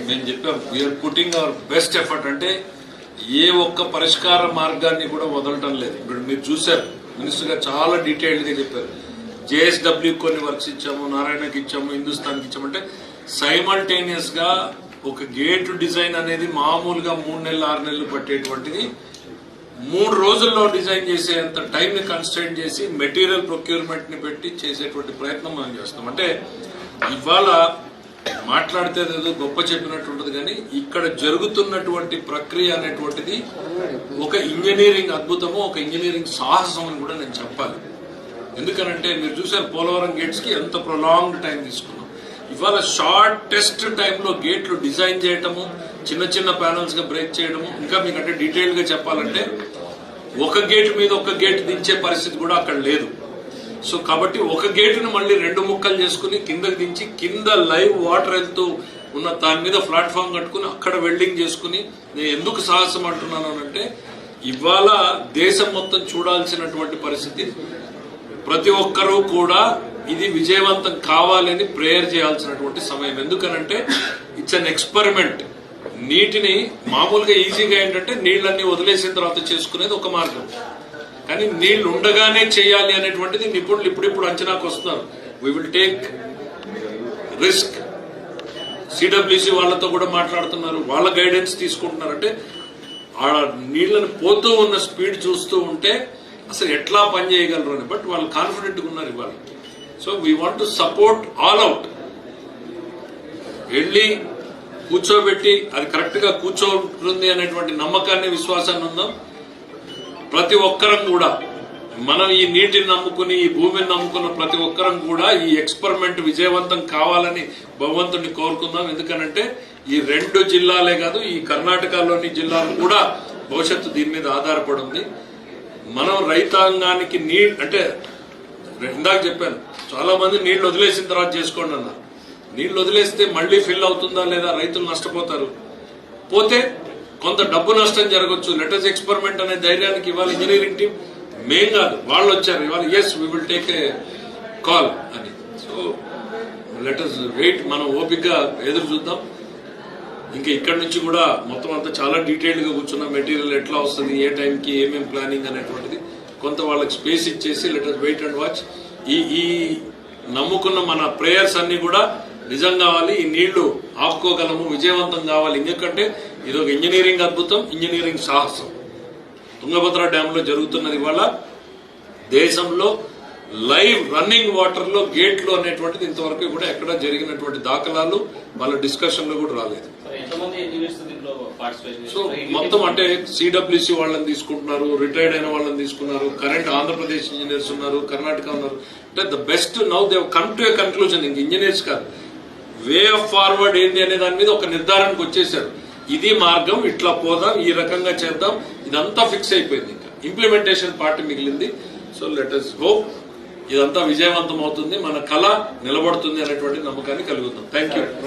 మేము చెప్పాం we are putting our best effort. అంటే ఏ ఒక్క పరిష్కార మార్గాన్ని కూడా వదలటం లేదు. ఇప్పుడు మీరు చూసారు, మినిస్టర్ గారు చాలా డీటెయిల్డ్ గా చెప్పారు. జేఎస్డబ్ల్యూ కొన్ని వర్క్స్ ఇచ్చాము, నారాయణకి ఇచ్చాము, హిందుస్థాన్కి ఇచ్చాము. అంటే సైమల్టేనియస్ గా ఒక గేట్ డిజైన్ అనేది మామూలుగా 3 నెలలు 6 నెలలు పట్టేటువంటిది 3 రోజుల్లో డిజైన్ చేసేంత టైం ని కన్స్ట్రైన్ చేసి మెటీరియల్ ప్రొక్యూర్మెంట్ ని పెట్టి చేసేటువంటి ప్రయత్నం మనం చేస్తాం. అంటే ఇవాళ మాట్లాడితే ఏదో గొప్ప చెప్పినట్టు ఉంటుంది, కానీ ఇక్కడ జరుగుతున్నటువంటి ప్రక్రియ అనేటువంటిది ఒక ఇంజనీరింగ్ అద్భుతము, ఒక ఇంజనీరింగ్ సాహసం అని కూడా నేను చెప్పాలి. ఎందుకనంటే మీరు చూసారు పోలవరం గేట్స్ కి ఎంత ప్రొలాంగ్డ్ టైం తీసుకున్నాం. ఇవాళ షార్టెస్ట్ టైంలో గేట్లు డిజైన్ చేయటము, చిన్న చిన్న ప్యానల్స్ గా బ్రేక్ చేయడము. ఇంకా మీకంటే డీటెయిల్ గా చెప్పాలంటే ఒక గేట్ మీద ఒక గేట్ దించే పరిస్థితి కూడా అక్కడ లేదు. సో కాబట్టి ఒక గేటును మళ్ళీ 2 ముక్కలు చేసుకుని కిందకి దించి కింద లైవ్ వాటర్ వెళ్తూ ఉన్న దాని మీద ప్లాట్ఫామ్ కట్టుకుని అక్కడ వెల్డింగ్ చేసుకుని, నేను ఎందుకు సాహసం అంటున్నాను అంటే ఇవాళ దేశం మొత్తం చూడాల్సినటువంటి పరిస్థితి. ప్రతి ఒక్కరూ కూడా ఇది విజయవంతం కావాలని ప్రేయర్ చేయాల్సినటువంటి సమయం. ఎందుకనంటే ఇట్స్ అన్ ఎక్స్పెరిమెంట్. నీటిని మామూలుగా ఈజీగా ఏంటంటే నీళ్ళన్నీ వదిలేసిన తర్వాత చేసుకునేది ఒక మార్గం, కానీ నీళ్లు ఉండగానే చేయాలి అనేటువంటిది నిపుణులు ఇప్పుడిప్పుడు అంచనాకు వస్తున్నారు. We will take risk. CWC వాళ్ళతో కూడా మాట్లాడుతున్నారు, వాళ్ళ గైడెన్స్ తీసుకుంటున్నారు. అంటే ఆ నీళ్లను పోతూ ఉన్న స్పీడ్ చూస్తూ ఉంటే అసలు ఎట్లా పని చేయగలరు అని. బట్ వాళ్ళు కాన్ఫిడెంట్ గా ఉన్నారు ఇవాళ. So we want to support all out. వెళ్ళి కూర్చోబెట్టి అది కరెక్ట్ గా కూర్చోంటుంది అనేటువంటి నమ్మకాన్ని, విశ్వాసాన్ని ఉందాం. ప్రతి ఒక్కరం కూడా మనం ఈ నీటిని నమ్ముకుని, ఈ భూమిని నమ్ముకున్న ప్రతి ఒక్కరం కూడా ఈ ఎక్స్పెరిమెంట్ విజయవంతం కావాలని భగవంతుడిని కోరుకుందాం. ఎందుకనంటే ఈ 2 జిల్లాలే కాదు, ఈ కర్ణాటకలోని జిల్లాలు కూడా భవిష్యత్తు దీని మీద ఆధారపడి ఉంది. మనం రైతాంగానికి అంటే ఇందాక చెప్పాను, చాలా మంది నీళ్లు వదిలేసిన తర్వాత చేసుకోండి అన్నారు. నీళ్లు వదిలేస్తే మళ్లీ ఫిల్ అవుతుందా లేదా, రైతులు నష్టపోతారు. పోతే కొంత డబ్బు నష్టం జరగచ్చు. లెటర్స్ ఎక్స్పెరిమెంట్ అనే ధైర్యానికి ఇవాళ ఇంజనీరింగ్ టీం మేం కాదు, వాళ్ళు వచ్చారు ఇవాళ. Yes we will take a call అని. సో లెటర్స్ వెయిట్, మనం ఓపికగా ఎదురు చూద్దాం. ఇంకా ఇక్కడ నుంచి కూడా మొత్తం అంతా చాలా డీటెయిల్డ్ గా కూర్చున్న మెటీరియల్ ఎట్లా వస్తుంది, ఏ టైంకి ఏమేమి ప్లానింగ్ అనేటువంటిది కొంత వాళ్ళకి స్పేస్ ఇచ్చేసి లెటర్స్ వెయిట్ అండ్ వాచ్. ఈ నమ్ముకున్న మన ప్రేయర్స్ అన్ని కూడా నిజం కావాలి. ఈ నీళ్లు ఆపుకోగలము, విజయవంతం కావాలి. ఎందుకంటే ఇది ఒక ఇంజనీరింగ్ అద్భుతం, ఇంజనీరింగ్ సాహసం. తుంగభద్ర డ్యామ్ లో జరుగుతున్నది ఇవాళ దేశంలో లైవ్ రన్నింగ్ వాటర్ లో గేట్లు అనేటువంటిది ఇంతవరకు కూడా ఎక్కడ జరిగినటువంటి దాఖలాలు వాళ్ళ డిస్కషన్ లో కూడా రాలేదు. సో మొత్తం అంటే సిడబ్ల్యూసి వాళ్ళని తీసుకుంటున్నారు, రిటైర్డ్ అయిన వాళ్ళని తీసుకున్నారు, కరెంట్ ఆంధ్రప్రదేశ్ ఇంజనీర్స్ ఉన్నారు, కర్ణాటక ఉన్నారు. అంటే the best now they come to A conclusion. ఇంక ఇంజనీర్స్ కాదు, వే ఆఫ్ ఫార్వర్డ్ ఏంది అనే దాని మీద ఒక నిర్ధారణకు వచ్చేసారు. ఇది మార్గం, ఇట్లా పోదాం, ఈ రకంగా చేద్దాం, ఇదంతా ఫిక్స్ అయిపోయింది. ఇంకా ఇంప్లిమెంటేషన్ పార్ట్ మిగిలింది. సో లెట్ us హోప్ ఇదంతా విజయవంతం అవుతుంది, మన కళ నిలబడుతుంది అనేటువంటి నమ్మకాన్ని కలుగుతాం. Thank you.